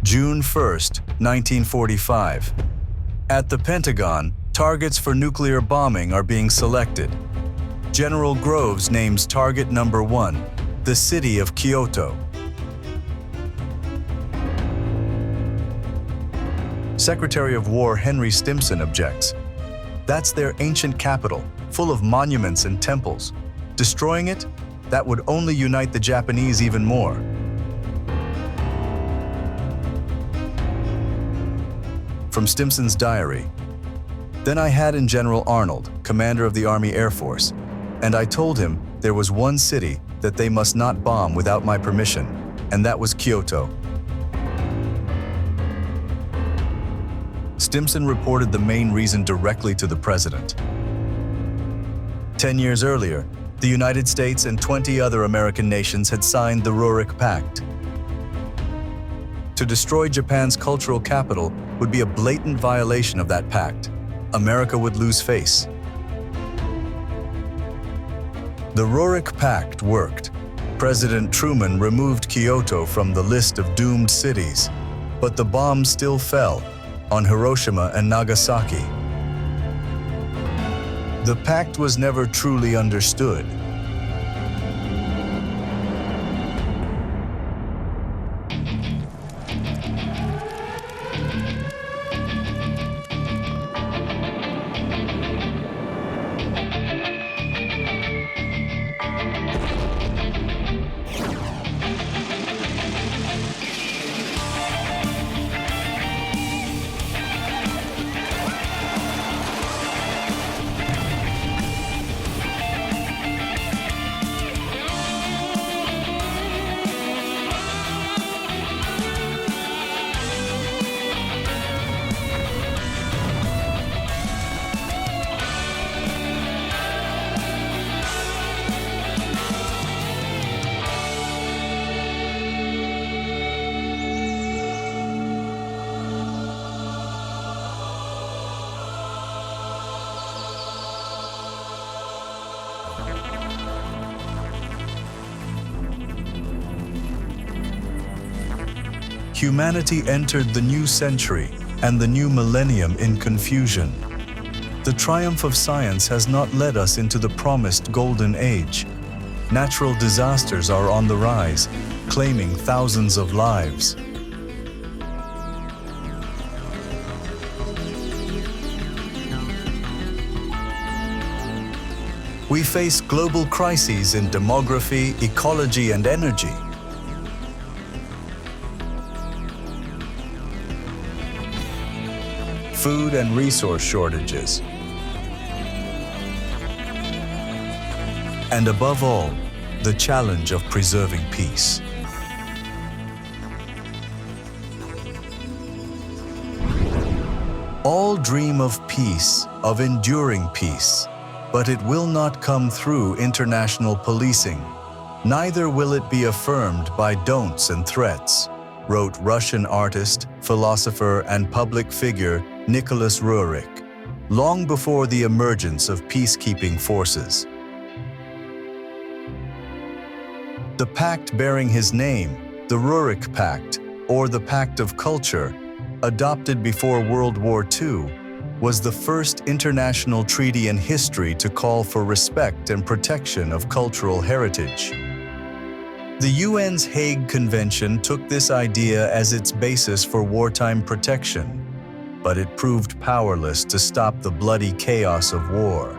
June 1st, 1945. At the Pentagon, targets for nuclear bombing are being selected. General Groves names target number 1, the city of Kyoto. Secretary of War Henry Stimson objects. That's their ancient capital, full of monuments and temples. Destroying it? That would only unite the Japanese even more. From Stimson's diary. Then I had in General Arnold, commander of the Army Air Force, and I told him there was one city that they must not bomb without my permission, and that was Kyoto. Stimson reported the main reason directly to the president. 10 years earlier, the United States and 20 other American nations had signed the Roerich Pact. To destroy Japan's cultural capital would be a blatant violation of that pact. America would lose face. The Roerich Pact worked. President Truman removed Kyoto from the list of doomed cities, but the bombs still fell on Hiroshima and Nagasaki. The pact was never truly understood. Humanity entered the new century and the new millennium in confusion. The triumph of science has not led us into the promised golden age. Natural disasters are on the rise, claiming thousands of lives. We face global crises in demography, ecology, and energy. Food and resource shortages. And above all, the challenge of preserving peace. All dream of peace, of enduring peace, but it will not come through international policing. Neither will it be affirmed by don'ts and threats, wrote Russian artist, philosopher, and public figure Nicholas Roerich, long before the emergence of peacekeeping forces. The pact bearing his name, the Roerich Pact, or the Pact of Culture, adopted before World War II, was the first international treaty in history to call for respect and protection of cultural heritage. The UN's Hague Convention took this idea as its basis for wartime protection, but it proved powerless to stop the bloody chaos of war.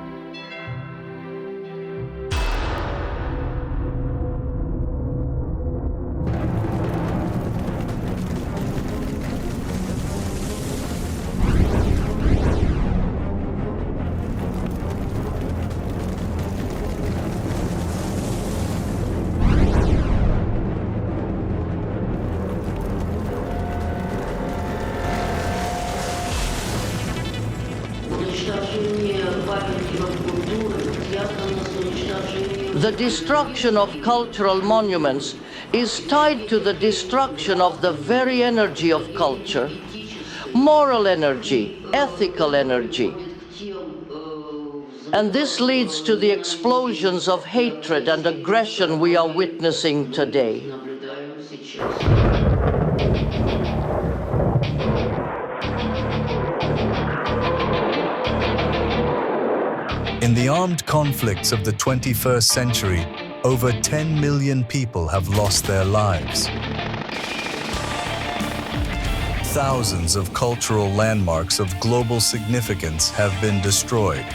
The destruction of cultural monuments is tied to the destruction of the very energy of culture, moral energy, ethical energy. And this leads to the explosions of hatred and aggression we are witnessing today. In the armed conflicts of the 21st century, over 10 million people have lost their lives. Thousands of cultural landmarks of global significance have been destroyed.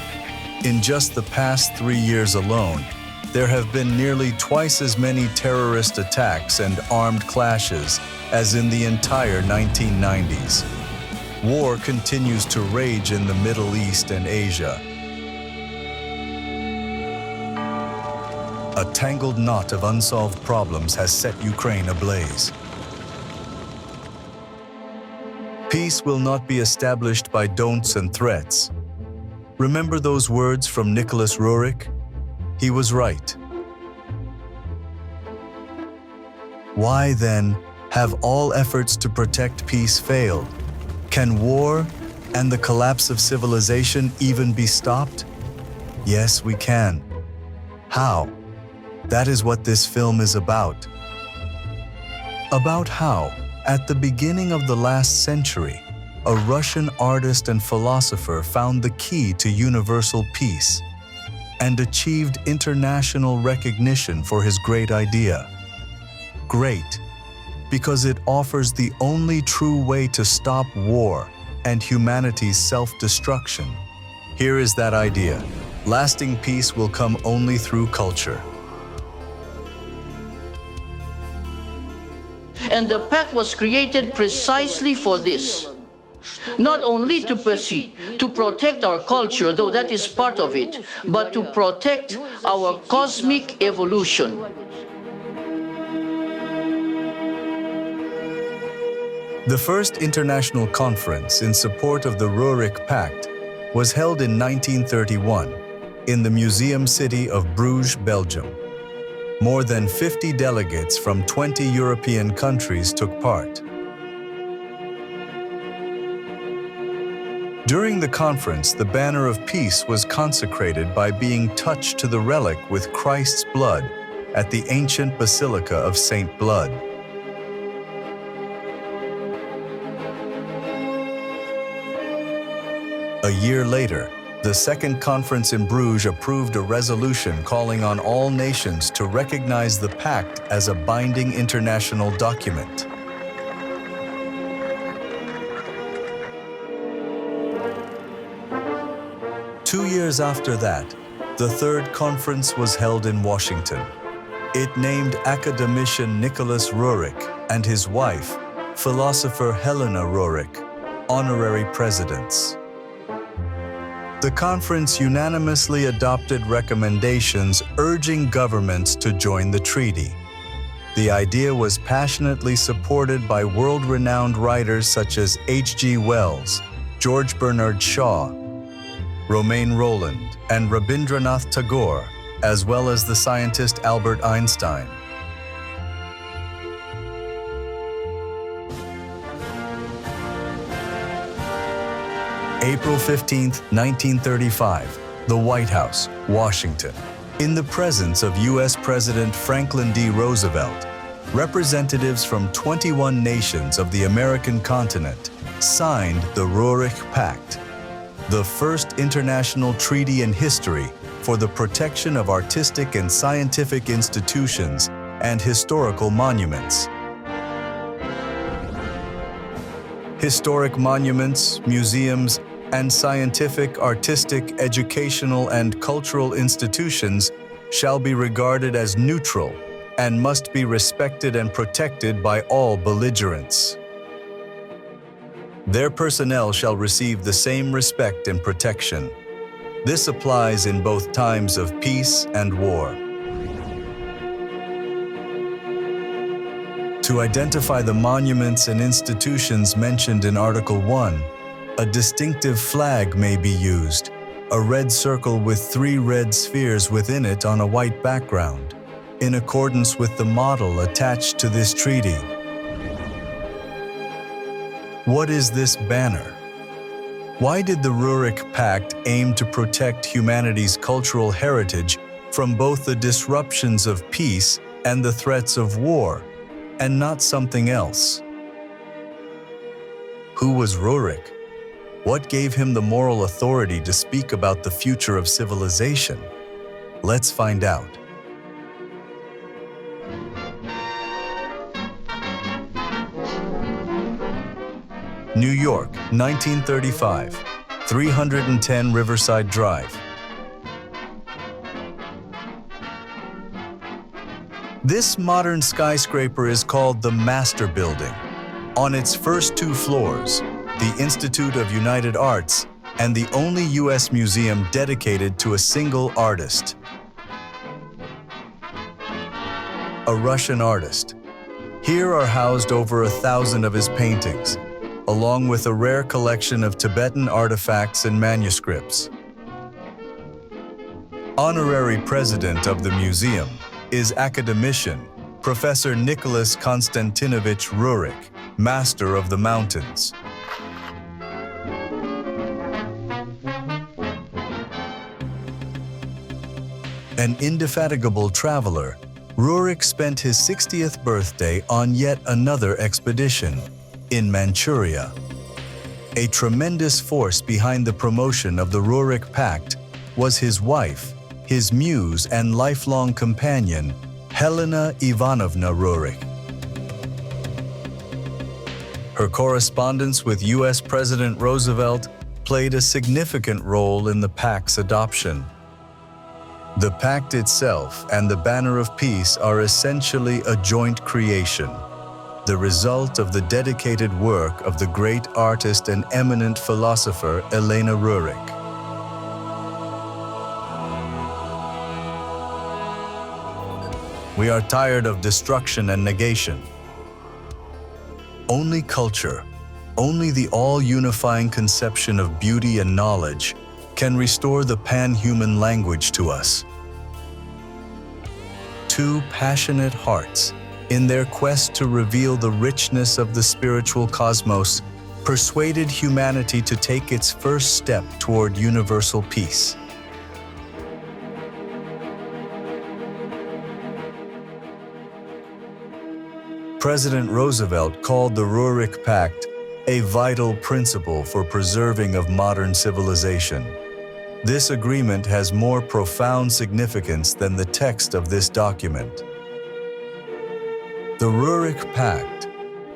In just the past 3 years alone, there have been nearly twice as many terrorist attacks and armed clashes as in the entire 1990s. War continues to rage in the Middle East and Asia. A tangled knot of unsolved problems has set Ukraine ablaze. Peace will not be established by don'ts and threats. Remember those words from Nicholas Roerich? He was right. Why, then, have all efforts to protect peace failed? Can war and the collapse of civilization even be stopped? Yes, we can. How? That is what this film is about. About how, at the beginning of the last century, a Russian artist and philosopher found the key to universal peace and achieved international recognition for his great idea. Great, because it offers the only true way to stop war and humanity's self-destruction. Here is that idea. Lasting peace will come only through culture. And the pact was created precisely for this. Not only to pursue, to protect our culture, though that is part of it, but to protect our cosmic evolution. The first international conference in support of the Roerich Pact was held in 1931 in the museum city of Bruges, Belgium. More than 50 delegates from 20 European countries took part. During the conference, the banner of peace was consecrated by being touched to the relic with Christ's blood at the ancient Basilica of St. Blood. A year later, the Second Conference in Bruges approved a resolution calling on all nations to recognize the pact as a binding international document. Two years after that, the Third Conference was held in Washington. It named academician Nicholas Roerich and his wife, philosopher Helena Roerich, honorary presidents. The conference unanimously adopted recommendations urging governments to join the treaty. The idea was passionately supported by world-renowned writers such as H.G. Wells, George Bernard Shaw, Romain Rolland, and Rabindranath Tagore, as well as the scientist Albert Einstein. April 15, 1935, the White House, Washington. In the presence of U.S. President Franklin D. Roosevelt, representatives from 21 nations of the American continent signed the Roerich Pact, the first international treaty in history for the protection of artistic and scientific institutions and historical monuments. Historic monuments, museums, and scientific, artistic, educational, and cultural institutions shall be regarded as neutral and must be respected and protected by all belligerents. Their personnel shall receive the same respect and protection. This applies in both times of peace and war. To identify the monuments and institutions mentioned in Article 1, a distinctive flag may be used, a red circle with 3 red spheres within it on a white background, in accordance with the model attached to this treaty. What is this banner? Why did the Roerich Pact aim to protect humanity's cultural heritage from both the disruptions of peace and the threats of war, and not something else? Who was Roerich? What gave him the moral authority to speak about the future of civilization? Let's find out. New York, 1935, 310 Riverside Drive. This modern skyscraper is called the Master Building. On its first 2 floors, the Institute of United Arts and the only U.S. museum dedicated to a single artist. A Russian artist. Here are housed over 1,000 of his paintings, along with a rare collection of Tibetan artifacts and manuscripts. Honorary president of the museum is academician Professor Nicholas Konstantinovich Roerich, Master of the Mountains. An indefatigable traveler, Roerich spent his 60th birthday on yet another expedition in Manchuria. A tremendous force behind the promotion of the Roerich Pact was his wife, his muse and lifelong companion, Helena Ivanovna Roerich. Her correspondence with U.S. President Roosevelt played a significant role in the Pact's adoption. The Pact itself and the Banner of Peace are essentially a joint creation, the result of the dedicated work of the great artist and eminent philosopher Elena Roerich. We are tired of destruction and negation. Only culture, only the all-unifying conception of beauty and knowledge can restore the pan-human language to us. 2 passionate hearts, in their quest to reveal the richness of the spiritual cosmos, persuaded humanity to take its first step toward universal peace. President Roosevelt called the Roerich Pact a vital principle for preserving of modern civilization. This agreement has more profound significance than the text of this document. The Roerich Pact,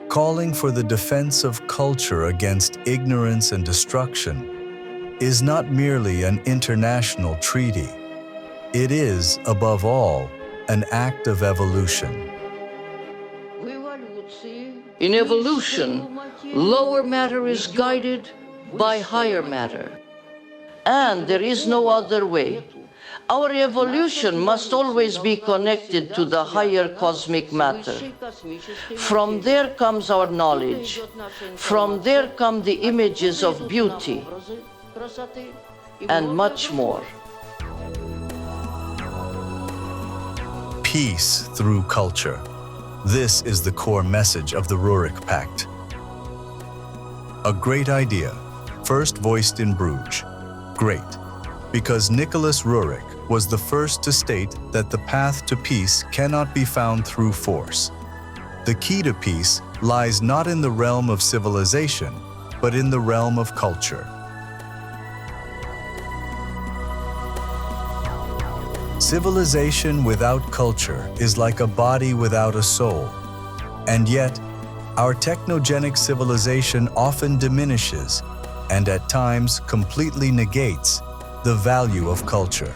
calling for the defense of culture against ignorance and destruction, is not merely an international treaty. It is, above all, an act of evolution. In evolution, lower matter is guided by higher matter. And there is no other way. Our evolution must always be connected to the higher cosmic matter. From there comes our knowledge. From there come the images of beauty and much more. Peace through culture. This is the core message of the Roerich Pact. A great idea, first voiced in Bruges. Great, because Nicholas Roerich was the first to state that the path to peace cannot be found through force. The key to peace lies not in the realm of civilization, but in the realm of culture. Civilization without culture is like a body without a soul. And yet, our technogenic civilization often diminishes and at times completely negates the value of culture.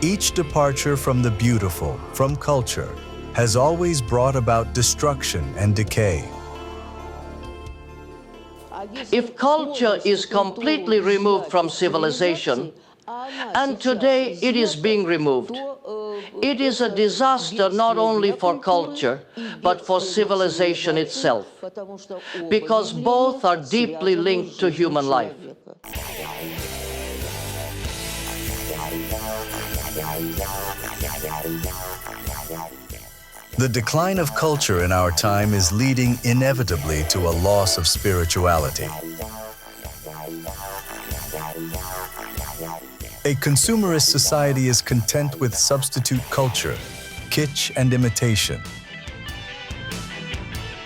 Each departure from the beautiful, from culture, has always brought about destruction and decay. If culture is completely removed from civilization, and today it is being removed, it is a disaster not only for culture, but for civilization itself, because both are deeply linked to human life. The decline of culture in our time is leading inevitably to a loss of spirituality. A consumerist society is content with substitute culture, kitsch and imitation.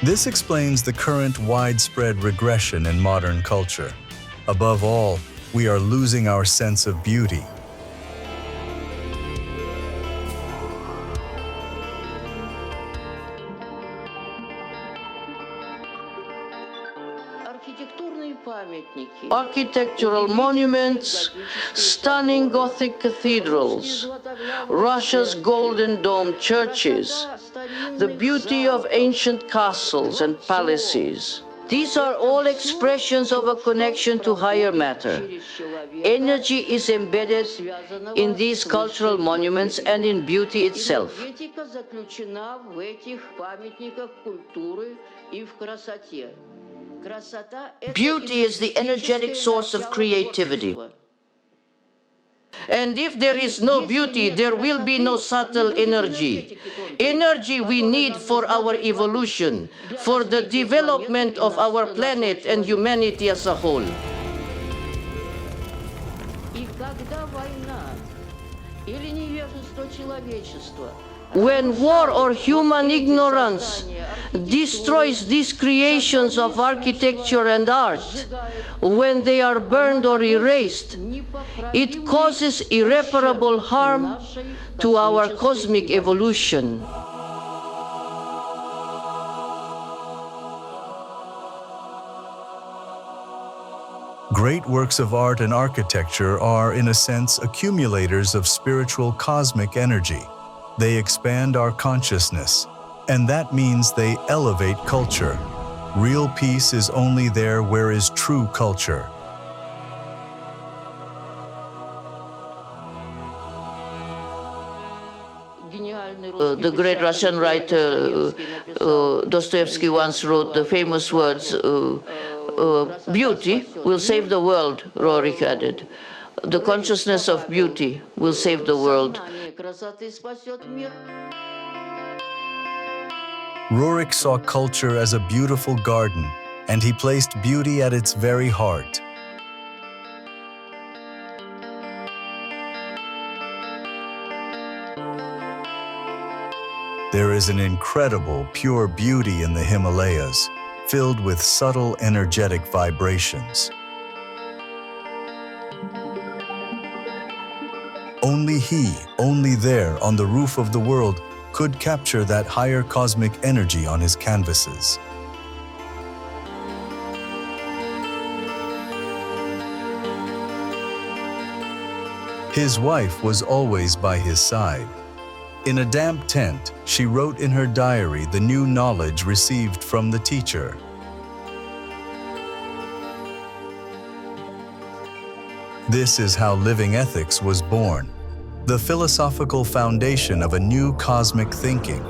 This explains the current widespread regression in modern culture. Above all, we are losing our sense of beauty. Architectural monuments, stunning Gothic cathedrals, Russia's golden dome churches, the beauty of ancient castles and palaces. These are all expressions of a connection to higher matter. Energy is embedded in these cultural monuments and in beauty itself. Beauty is the energetic source of creativity. And if there is no beauty, there will be no subtle energy. Energy we need for our evolution, for the development of our planet and humanity as a whole. When war or human ignorance destroys these creations of architecture and art, when they are burned or erased, it causes irreparable harm to our cosmic evolution. Great works of art and architecture are, in a sense, accumulators of spiritual cosmic energy. They expand our consciousness, and that means they elevate culture. Real peace is only there where is true culture. The great Russian writer Dostoevsky once wrote the famous words, beauty will save the world, Roerich added. The consciousness of beauty will save the world. Roerich saw culture as a beautiful garden, and he placed beauty at its very heart. There is an incredible, pure beauty in the Himalayas, filled with subtle, energetic vibrations. Only he, only there, on the roof of the world, could capture that higher cosmic energy on his canvases. His wife was always by his side. In a damp tent, she wrote in her diary the new knowledge received from the teacher. This is how living ethics was born, the philosophical foundation of a new cosmic thinking.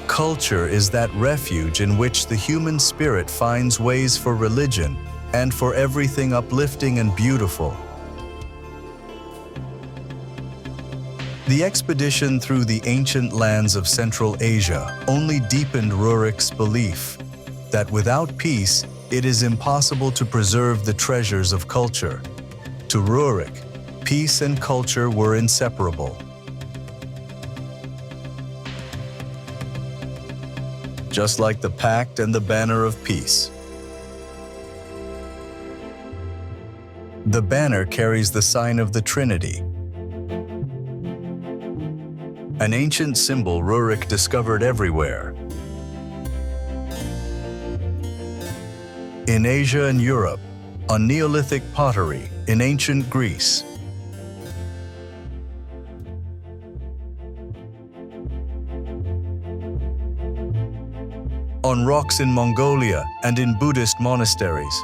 Culture is that refuge in which the human spirit finds ways for religion and for everything uplifting and beautiful. The expedition through the ancient lands of Central Asia only deepened Roerich's belief that without peace, it is impossible to preserve the treasures of culture. To Roerich, peace and culture were inseparable. Just like the pact and the banner of peace. The banner carries the sign of the Trinity, an ancient symbol Roerich discovered everywhere. In Asia and Europe, on Neolithic pottery, in ancient Greece, on rocks in Mongolia and in Buddhist monasteries.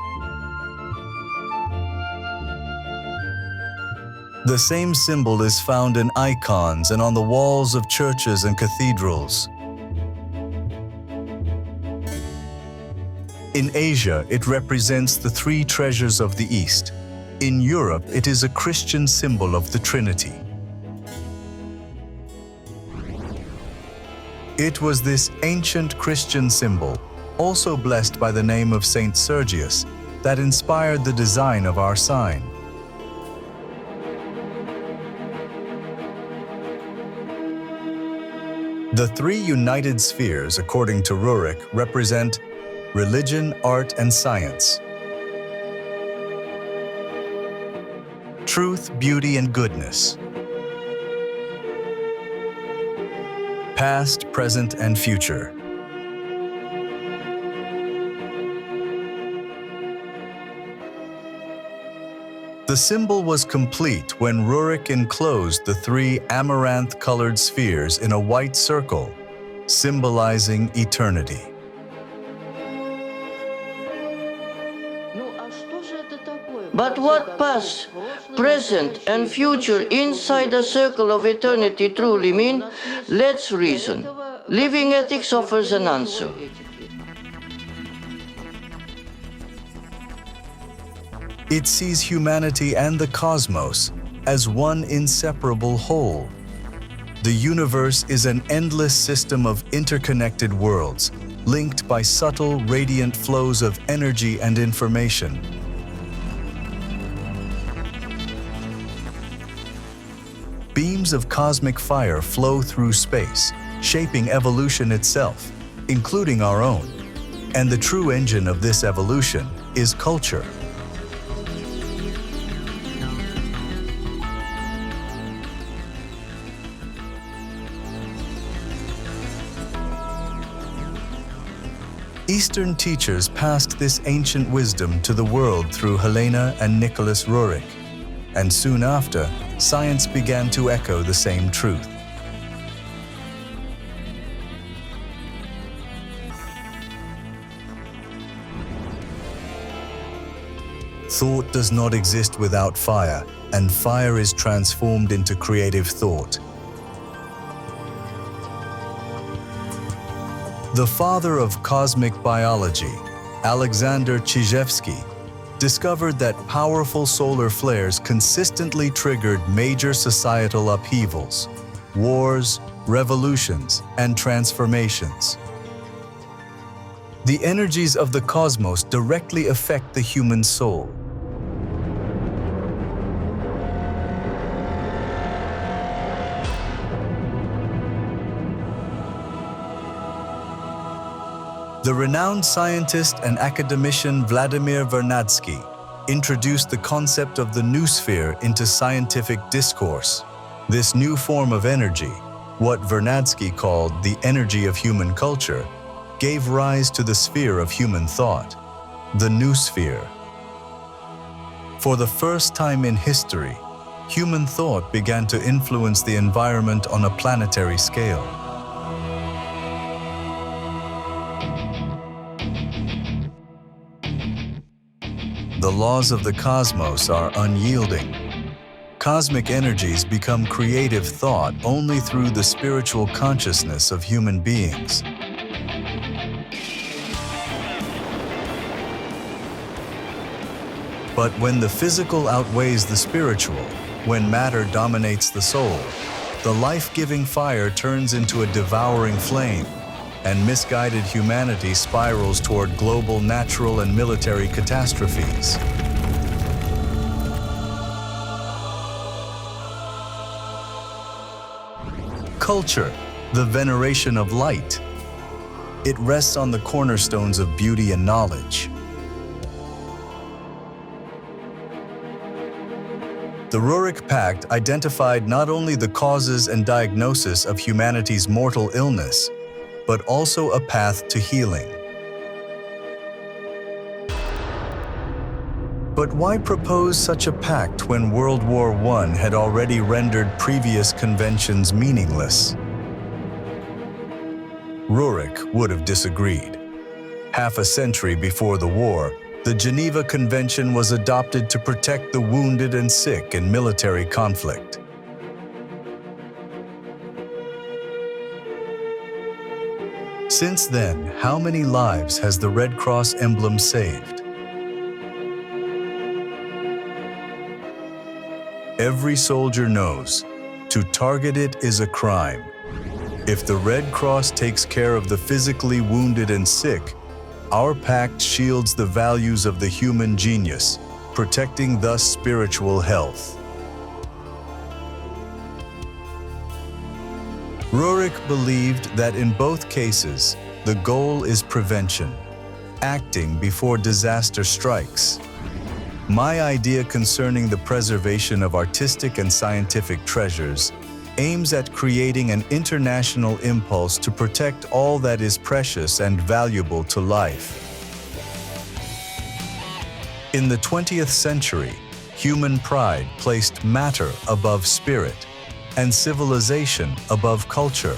The same symbol is found in icons and on the walls of churches and cathedrals. In Asia, it represents the three treasures of the East. In Europe, it is a Christian symbol of the Trinity. It was this ancient Christian symbol, also blessed by the name of Saint Sergius, that inspired the design of our sign. The three united spheres, according to Roerich, represent religion, art, and science. truth, beauty, and goodness. Past, present, and future. The symbol was complete when Roerich enclosed the three amaranth-colored spheres in a white circle, symbolizing eternity. But what past, present, and future inside the circle of eternity truly mean? Let's reason. Living ethics offers an answer. It sees humanity and the cosmos as one inseparable whole. The universe is an endless system of interconnected worlds, linked by subtle, radiant flows of energy and information. Beams of cosmic fire flow through space, shaping evolution itself, including our own. And the true engine of this evolution is culture. Eastern teachers passed this ancient wisdom to the world through Helena and Nicholas Roerich, and soon after, science began to echo the same truth. Thought does not exist without fire, and fire is transformed into creative thought. The father of cosmic biology, Alexander Chizhevsky, discovered that powerful solar flares consistently triggered major societal upheavals, wars, revolutions, and transformations. The energies of the cosmos directly affect the human soul. The renowned scientist and academician Vladimir Vernadsky introduced the concept of the noosphere into scientific discourse. This new form of energy, what Vernadsky called the energy of human culture, gave rise to the sphere of human thought, the noosphere. For the first time in history, human thought began to influence the environment on a planetary scale. The laws of the cosmos are unyielding. Cosmic energies become creative thought only through the spiritual consciousness of human beings. But when the physical outweighs the spiritual, when matter dominates the soul, the life-giving fire turns into a devouring flame, and misguided humanity spirals toward global natural and military catastrophes. Culture, the veneration of light. It rests on the cornerstones of beauty and knowledge. The Roerich Pact identified not only the causes and diagnosis of humanity's mortal illness, but also a path to healing. But why propose such a pact when World War I had already rendered previous conventions meaningless? Roerich would have disagreed. Half a century before the war, the Geneva Convention was adopted to protect the wounded and sick in military conflict. Since then, how many lives has the Red Cross emblem saved? Every soldier knows, to target it is a crime. If the Red Cross takes care of the physically wounded and sick, our pact shields the values of the human genius, protecting thus spiritual health. Roerich believed that in both cases, the goal is prevention, acting before disaster strikes. My idea concerning the preservation of artistic and scientific treasures aims at creating an international impulse to protect all that is precious and valuable to life. In the 20th century, human pride placed matter above spirit and civilization above culture.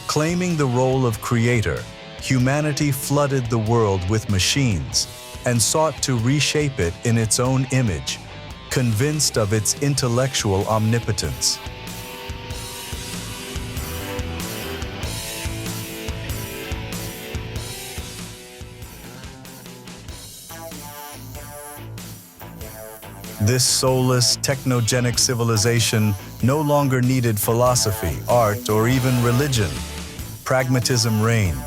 Claiming the role of creator, humanity flooded the world with machines and sought to reshape it in its own image, convinced of its intellectual omnipotence. This soulless, technogenic civilization no longer needed philosophy, art, or even religion. Pragmatism reigned.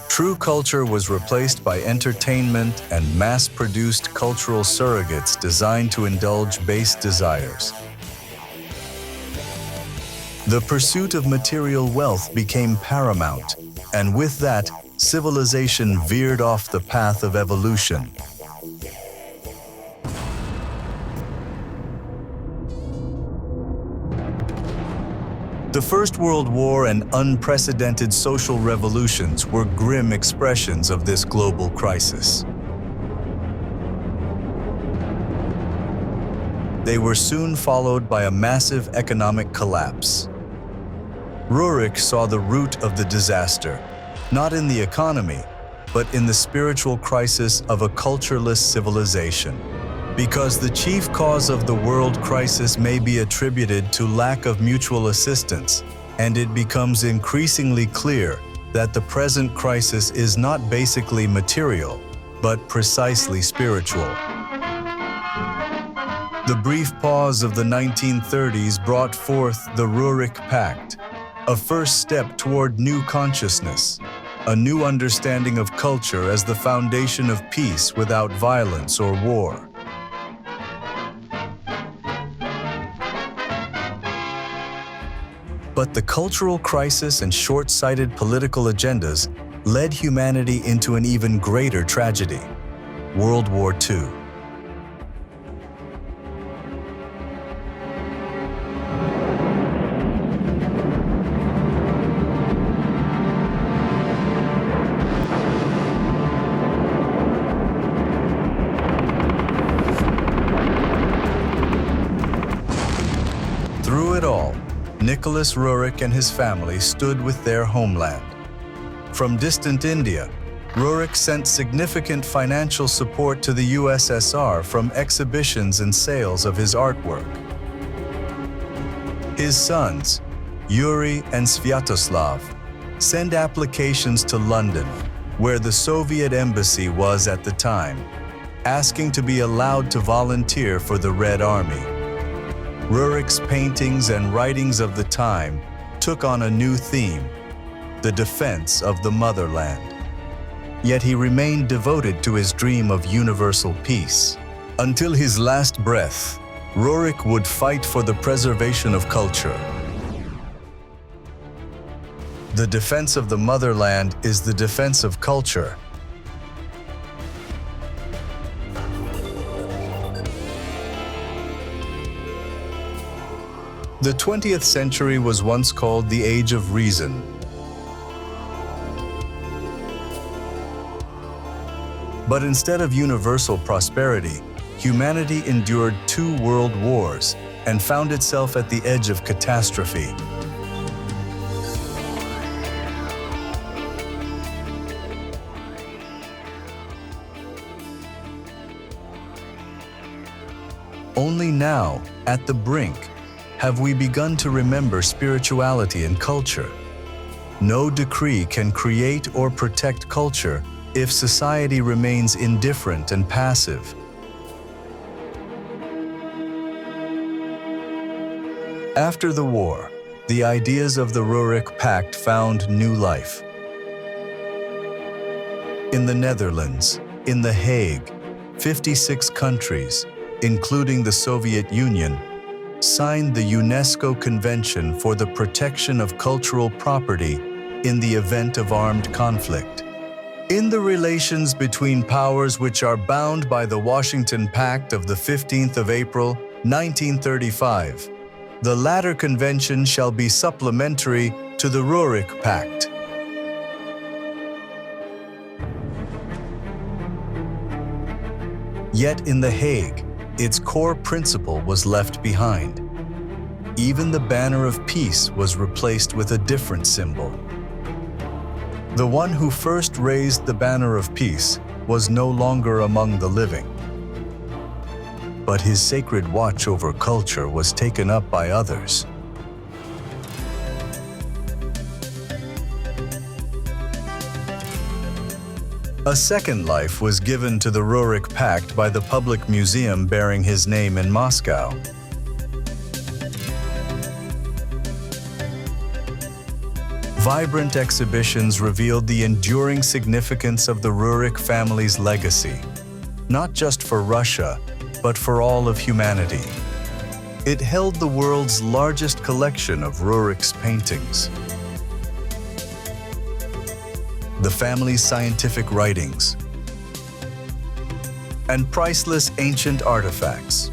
True culture was replaced by entertainment and mass-produced cultural surrogates designed to indulge base desires. The pursuit of material wealth became paramount, and with that, civilization veered off the path of evolution. The First World War and unprecedented social revolutions were grim expressions of this global crisis. They were soon followed by a massive economic collapse. Roerich saw the root of the disaster, not in the economy, but in the spiritual crisis of a cultureless civilization. Because the chief cause of the world crisis may be attributed to lack of mutual assistance, and it becomes increasingly clear that the present crisis is not basically material, but precisely spiritual. The brief pause of the 1930s brought forth the Roerich Pact, a first step toward new consciousness, a new understanding of culture as the foundation of peace without violence or war. But the cultural crisis and short-sighted political agendas led humanity into an even greater tragedy: World War II. Through it all, Nicholas Roerich and his family stood with their homeland. From distant India, Roerich sent significant financial support to the USSR from exhibitions and sales of his artwork. His sons, Yuri and Sviatoslav, sent applications to London, where the Soviet embassy was at the time, asking to be allowed to volunteer for the Red Army. Roerich's paintings and writings of the time took on a new theme: the defense of the motherland. Yet he remained devoted to his dream of universal peace. Until his last breath, Roerich would fight for the preservation of culture. The defense of the motherland is the defense of culture. The 20th century was once called the Age of Reason. But instead of universal prosperity, humanity endured 2 world wars and found itself at the edge of catastrophe. Only now, at the brink, have we begun to remember spirituality and culture. No decree can create or protect culture if society remains indifferent and passive. After the war, the ideas of the Roerich Pact found new life. In the Netherlands, in The Hague, 56 countries, including the Soviet Union, signed the UNESCO Convention for the Protection of Cultural Property in the event of armed conflict. In the relations between powers which are bound by the Washington Pact of the 15th of April, 1935, the latter convention shall be supplementary to the Roerich Pact. Yet in The Hague, its core principle was left behind. Even the banner of peace was replaced with a different symbol. The one who first raised the banner of peace was no longer among the living. But his sacred watch over culture was taken up by others. A second life was given to the Roerich Pact by the public museum bearing his name in Moscow. Vibrant exhibitions revealed the enduring significance of the Roerich family's legacy, not just for Russia, but for all of humanity. It held the world's largest collection of Roerich's paintings, the family's scientific writings, and priceless ancient artifacts.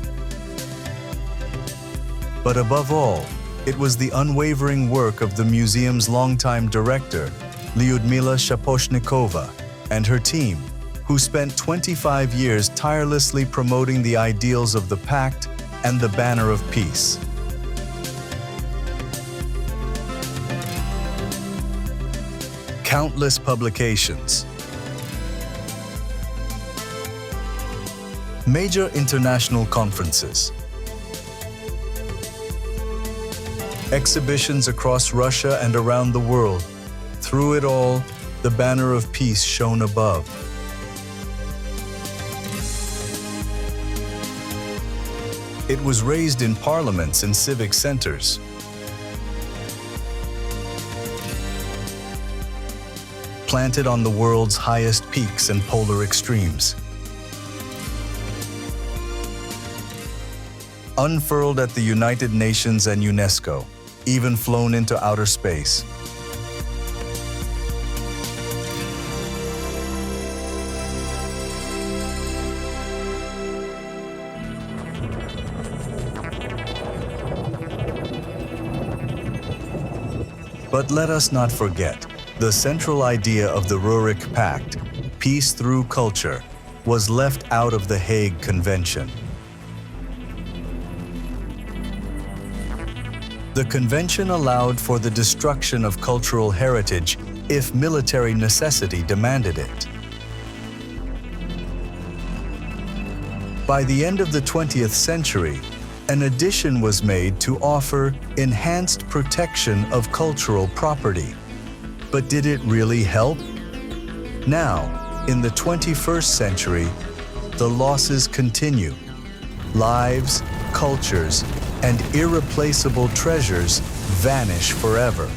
But above all, it was the unwavering work of the museum's longtime director, Lyudmila Shaposhnikova, and her team, who spent 25 years tirelessly promoting the ideals of the Pact and the banner of peace. Countless publications, major international conferences, exhibitions across Russia and around the world. Through it all, the banner of peace shone above. It was raised in parliaments and civic centers. Planted on the world's highest peaks and polar extremes. Unfurled at the United Nations and UNESCO, even flown into outer space. But let us not forget, the central idea of the Roerich Pact, peace through culture, was left out of the Hague Convention. The convention allowed for the destruction of cultural heritage if military necessity demanded it. By the end of the 20th century, an addition was made to offer enhanced protection of cultural property. But did it really help? Now, in the 21st century, the losses continue. Lives, cultures, and irreplaceable treasures vanish forever.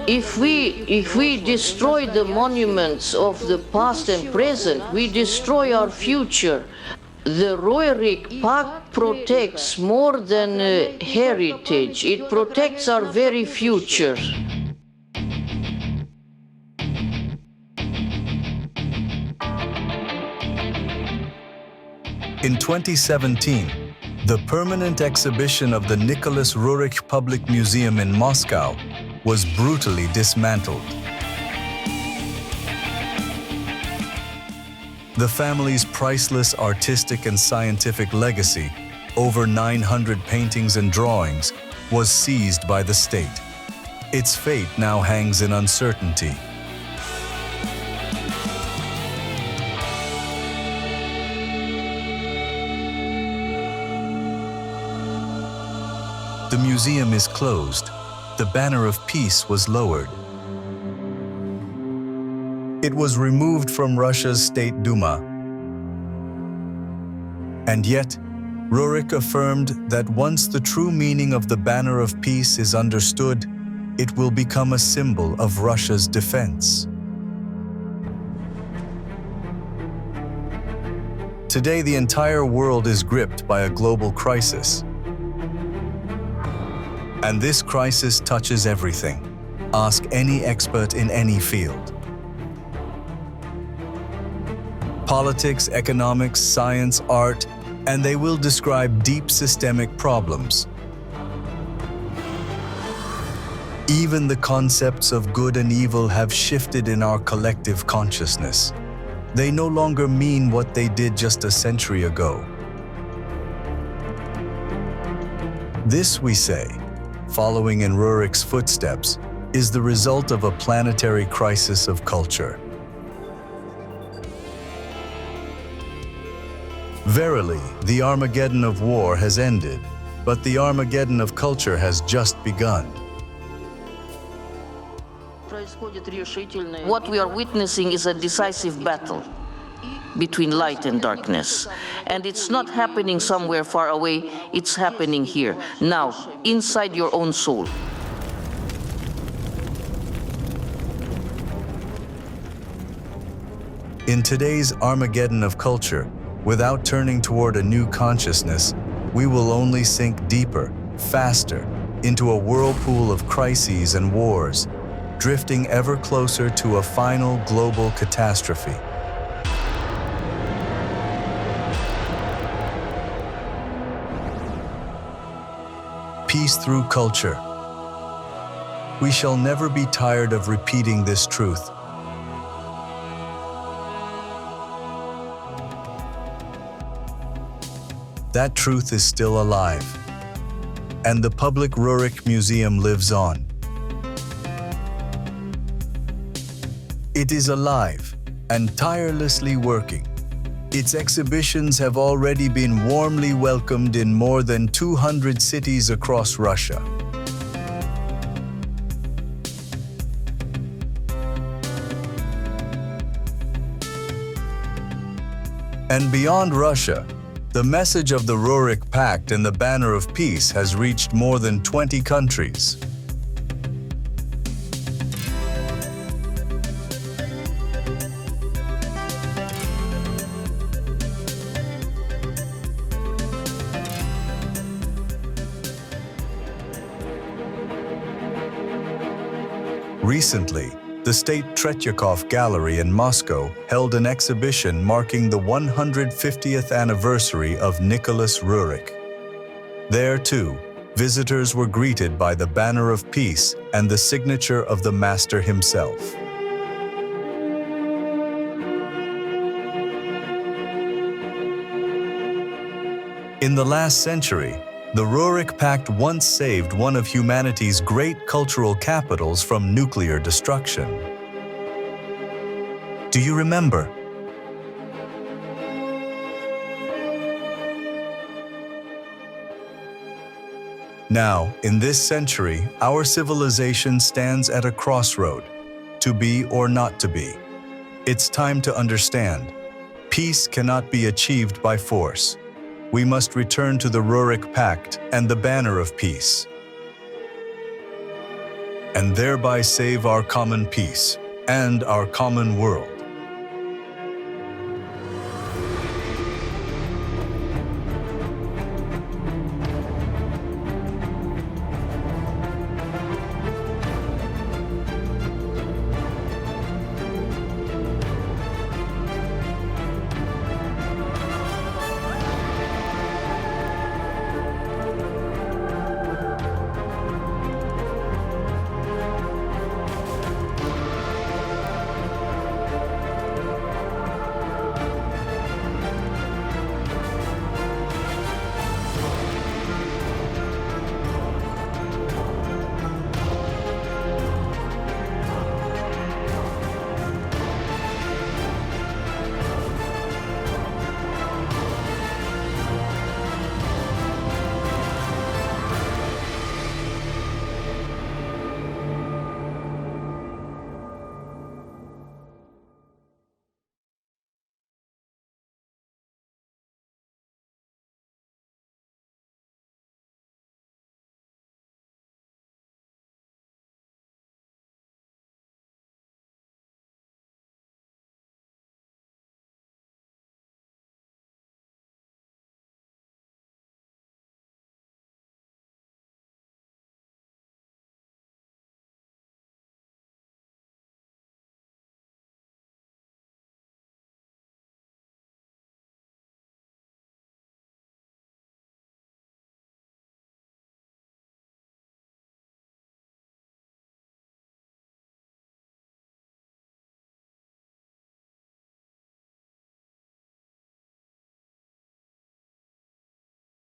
If we destroy the monuments of the past and present, we destroy our future. The Roerich Pact protects more than heritage. It protects our very future. In 2017, the permanent exhibition of the Nicholas Roerich Public Museum in Moscow was brutally dismantled. The family's priceless artistic and scientific legacy, over 900 paintings and drawings, was seized by the state. Its fate now hangs in uncertainty. The museum is closed. The banner of peace was lowered. It was removed from Russia's State Duma. And yet, Roerich affirmed that once the true meaning of the banner of peace is understood, it will become a symbol of Russia's defense. Today, the entire world is gripped by a global crisis. And this crisis touches everything. Ask any expert in any field. Politics, economics, science, art, and they will describe deep systemic problems. Even the concepts of good and evil have shifted in our collective consciousness. They no longer mean what they did just a century ago. This, we say, following in Roerich's footsteps, is the result of a planetary crisis of culture. Verily, the Armageddon of war has ended, but the Armageddon of culture has just begun. What we are witnessing is a decisive battle between light and darkness. And it's not happening somewhere far away, it's happening here, now, inside your own soul. In today's Armageddon of culture, without turning toward a new consciousness, we will only sink deeper, faster, into a whirlpool of crises and wars, drifting ever closer to a final global catastrophe. Peace through culture. We shall never be tired of repeating this truth. That truth is still alive, and the public Roerich Museum lives on. It is alive and tirelessly working. Its exhibitions have already been warmly welcomed in more than 200 cities across Russia. And beyond Russia, the message of the Roerich Pact and the Banner of Peace has reached more than 20 countries. Recently, the State Tretyakov Gallery in Moscow held an exhibition marking the 150th anniversary of Nicholas Roerich. There, too, visitors were greeted by the Banner of Peace and the signature of the Master himself. In the last century, the Roerich Pact once saved one of humanity's great cultural capitals from nuclear destruction. Do you remember? Now, in this century, our civilization stands at a crossroad, to be or not to be. It's time to understand, peace cannot be achieved by force. We must return to the Roerich Pact and the Banner of Peace, and thereby save our common peace and our common world.